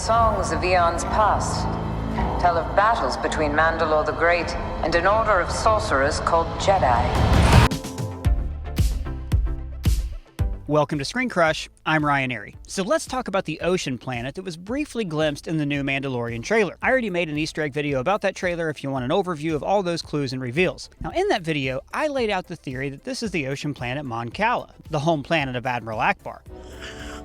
Songs of eons past tell of battles between Mandalore the Great and an order of sorcerers called Jedi. Welcome to Screen Crush, I'm Ryan Airy. So let's talk about the ocean planet that was briefly glimpsed in the new Mandalorian trailer. I already made an Easter egg video about that trailer if you want an overview of all those clues and reveals. Now in that video, I laid out the theory that this is the ocean planet Mon Cala, the home planet of Admiral Akbar.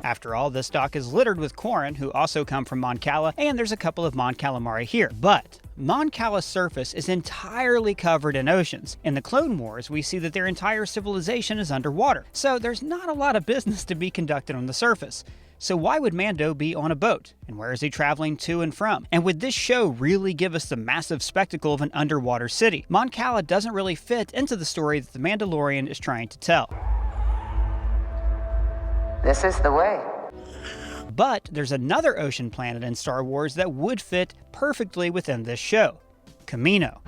After all, this dock is littered with Quarren, who also come from Mon Cala, and there's a couple of Mon Calamari here. But Mon Cala's surface is entirely covered in oceans. In the Clone Wars, we see that their entire civilization is underwater, so there's not a lot of business to be conducted on the surface. So why would Mando be on a boat? And where is he traveling to and from? And would this show really give us the massive spectacle of an underwater city? Mon Cala doesn't really fit into the story that The Mandalorian is trying to tell. This is the way. But there's another ocean planet in Star Wars that would fit perfectly within this show: Kamino.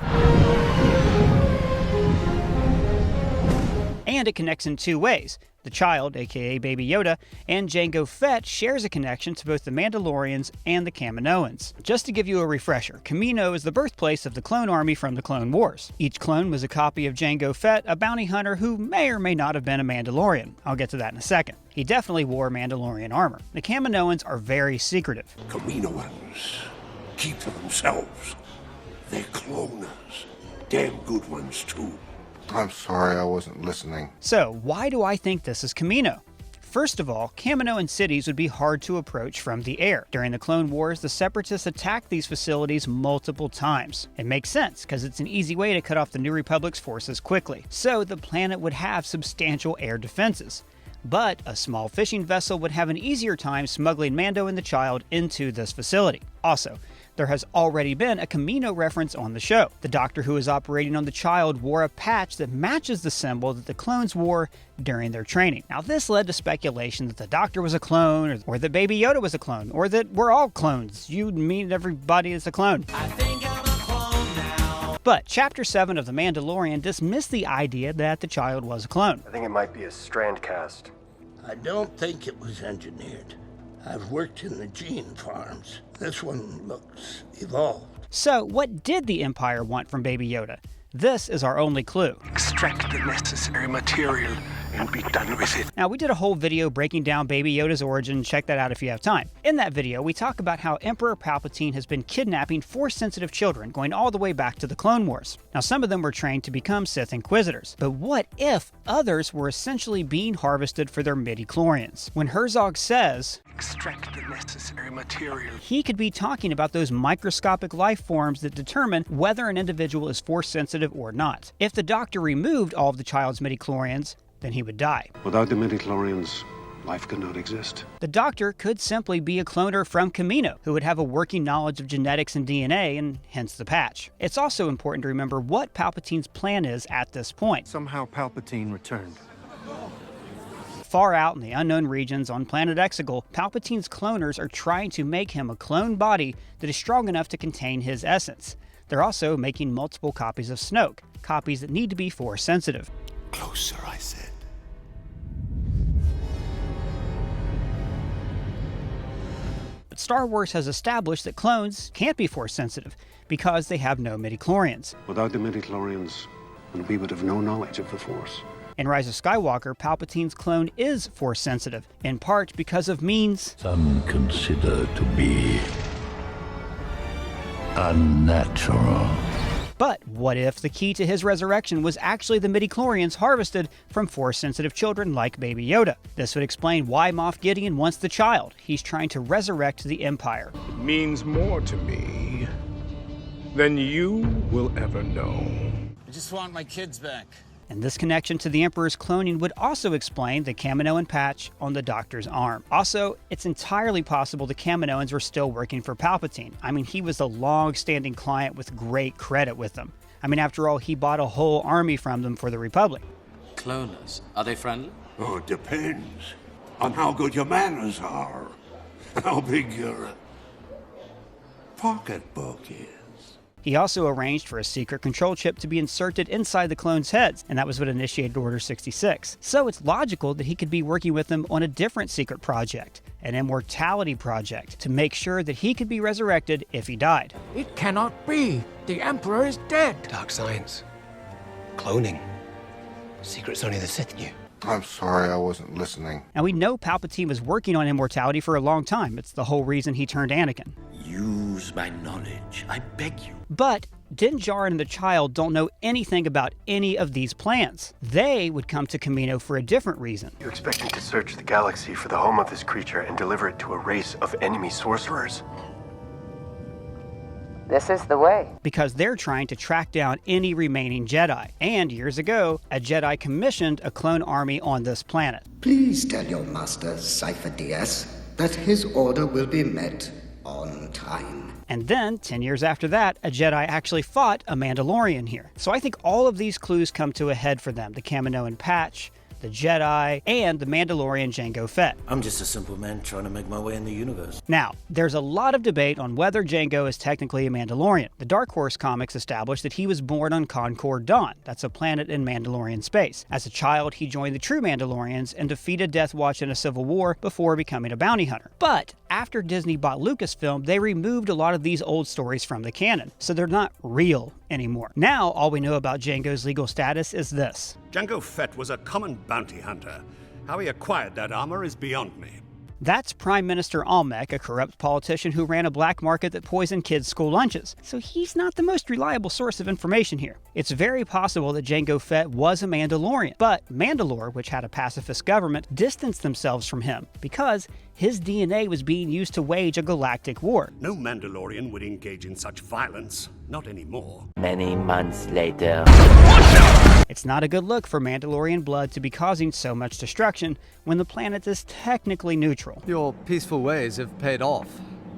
And it connects in two ways. The child, aka Baby Yoda, and Jango Fett shares a connection to both the Mandalorians and the Kaminoans. Just to give you a refresher, Kamino is the birthplace of the clone army from the Clone Wars. Each clone was a copy of Jango Fett, a bounty hunter who may or may not have been a Mandalorian. I'll get to that in a second. He definitely wore Mandalorian armor. The Kaminoans are very secretive. Kaminoans keep to themselves. They're cloners. Damn good ones, too. I'm sorry, I wasn't listening. So, why do I think this is Kamino? First of all, Kaminoan cities would be hard to approach from the air. During the Clone Wars, the Separatists attacked these facilities multiple times. It makes sense, because it's an easy way to cut off the New Republic's forces quickly. So the planet would have substantial air defenses. But a small fishing vessel would have an easier time smuggling Mando and the child into this facility. Also, there has already been a Kamino reference on the show. The doctor who is operating on the child wore a patch that matches the symbol that the clones wore during their training. Now this led to speculation that the doctor was a clone, or that Baby Yoda was a clone, or that we're all clones. You mean everybody is a clone. I think I'm a clone now. But Chapter 7 of The Mandalorian dismissed the idea that the child was a clone. I think it might be a strand cast. I don't think it was engineered. I've worked in the gene farms. This one looks evolved. So, what did the Empire want from Baby Yoda? This is our only clue. Extract the necessary material and be done with it. Now, we did a whole video breaking down Baby Yoda's origin. Check that out if you have time. In that video, we talk about how Emperor Palpatine has been kidnapping Force-sensitive children, going all the way back to the Clone Wars. Now, some of them were trained to become Sith Inquisitors. But what if others were essentially being harvested for their midi-chlorians? When Herzog says, extract the necessary material, he could be talking about those microscopic life forms that determine whether an individual is Force-sensitive or not. If the Doctor removed all of the child's midi-chlorians, then he would die. Without the midi-chlorians, life could not exist. The Doctor could simply be a cloner from Kamino, who would have a working knowledge of genetics and DNA, and hence the patch. It's also important to remember what Palpatine's plan is at this point. Somehow Palpatine returned. Far out in the unknown regions on planet Exegol, Palpatine's cloners are trying to make him a clone body that is strong enough to contain his essence. They're also making multiple copies of Snoke, copies that need to be Force sensitive. Closer, I said. But Star Wars has established that clones can't be Force sensitive because they have no midi-chlorians. Without the midi-chlorians, we would have no knowledge of the Force. In Rise of Skywalker, Palpatine's clone is Force sensitive, in part because of means Some consider to be unnatural. But what if the key to his resurrection was actually the midi-chlorians harvested from Force-sensitive children like Baby Yoda? This would explain why Moff Gideon wants the child. He's trying to resurrect the Empire. It means more to me than you will ever know. I just want my kids back. And this connection to the Emperor's cloning would also explain the Kaminoan patch on the Doctor's arm. Also, it's entirely possible the Kaminoans were still working for Palpatine. I mean, he was a long-standing client with great credit with them. I mean, after all, he bought a whole army from them for the Republic. Cloners, are they friendly? Oh, it depends on how good your manners are, how big your pocketbook is. He also arranged for a secret control chip to be inserted inside the clones' heads, and that was what initiated Order 66. So it's logical that he could be working with them on a different secret project, an immortality project, to make sure that he could be resurrected if he died. It cannot be. The Emperor is dead. Dark science. Cloning. Secrets only the Sith knew. I'm sorry I wasn't listening. And we know Palpatine was working on immortality for a long time. It's the whole reason he turned Anakin. Use my knowledge, I beg you. But Din Djarin and the child don't know anything about any of these plans. They would come to Kamino for a different reason. You expect me to search the galaxy for the home of this creature and deliver it to a race of enemy sorcerers? This is the way. Because they're trying to track down any remaining Jedi. And years ago, a Jedi commissioned a clone army on this planet. Please tell your master, Cypher DS, that his order will be met on time. And then, 10 years after that, a Jedi actually fought a Mandalorian here. So I think all of these clues come to a head for them. The Kaminoan patch, the Jedi, and the Mandalorian Jango Fett. I'm just a simple man trying to make my way in the universe. Now, there's a lot of debate on whether Jango is technically a Mandalorian. The Dark Horse comics established that he was born on Concord Dawn. That's a planet in Mandalorian space. As a child, he joined the true Mandalorians and defeated Death Watch in a civil war before becoming a bounty hunter. But after Disney bought Lucasfilm, they removed a lot of these old stories from the canon, so they're not real anymore. Now, all we know about Jango's legal status is this. Jango Fett was a common bounty hunter. How he acquired that armor is beyond me. That's Prime Minister Almec, a corrupt politician who ran a black market that poisoned kids' school lunches. So he's not the most reliable source of information here. It's very possible that Jango Fett was a Mandalorian, but Mandalore, which had a pacifist government, distanced themselves from him because his DNA was being used to wage a galactic war. No Mandalorian would engage in such violence. Not anymore. Many months later. It's not a good look for Mandalorian blood to be causing so much destruction when the planet is technically neutral. Your peaceful ways have paid off.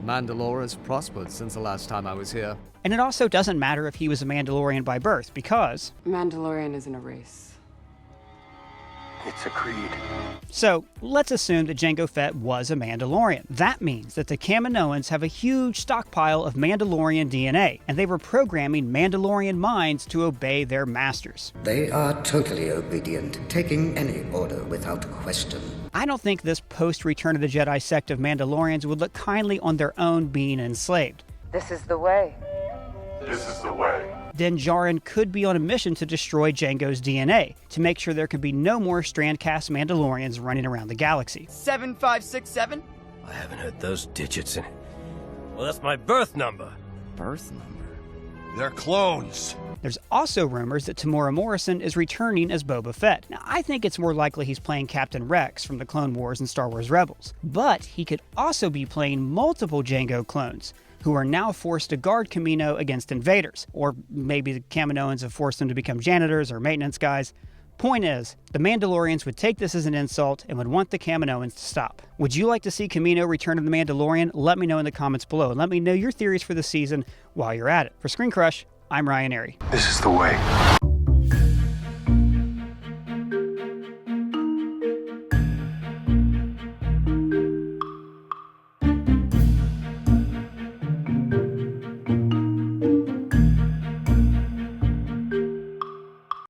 Mandalore has prospered since the last time I was here. And it also doesn't matter if he was a Mandalorian by birth, because Mandalorian isn't a race. It's a creed. So, let's assume that Jango Fett was a Mandalorian. That means that the Kaminoans have a huge stockpile of Mandalorian DNA, and they were programming Mandalorian minds to obey their masters. They are totally obedient, taking any order without question. I don't think this post-Return of the Jedi sect of Mandalorians would look kindly on their own being enslaved. This is the way. This is the way. Din Djarin could be on a mission to destroy Jango's DNA, to make sure there could be no more Strandcast Mandalorians running around the galaxy. 7567? I haven't heard those digits in it. Well, that's my birth number. Birth number? They're clones. There's also rumors that Tamora Morrison is returning as Boba Fett. Now, I think it's more likely he's playing Captain Rex from the Clone Wars and Star Wars Rebels. But he could also be playing multiple Jango clones, who are now forced to guard Kamino against invaders. Or maybe the Kaminoans have forced them to become janitors or maintenance guys. Point is, the Mandalorians would take this as an insult and would want the Kaminoans to stop. Would you like to see Kamino return to the Mandalorian? Let me know in the comments below, and let me know your theories for the season while you're at it. For Screen Crush, I'm Ryan Airy. This is the way.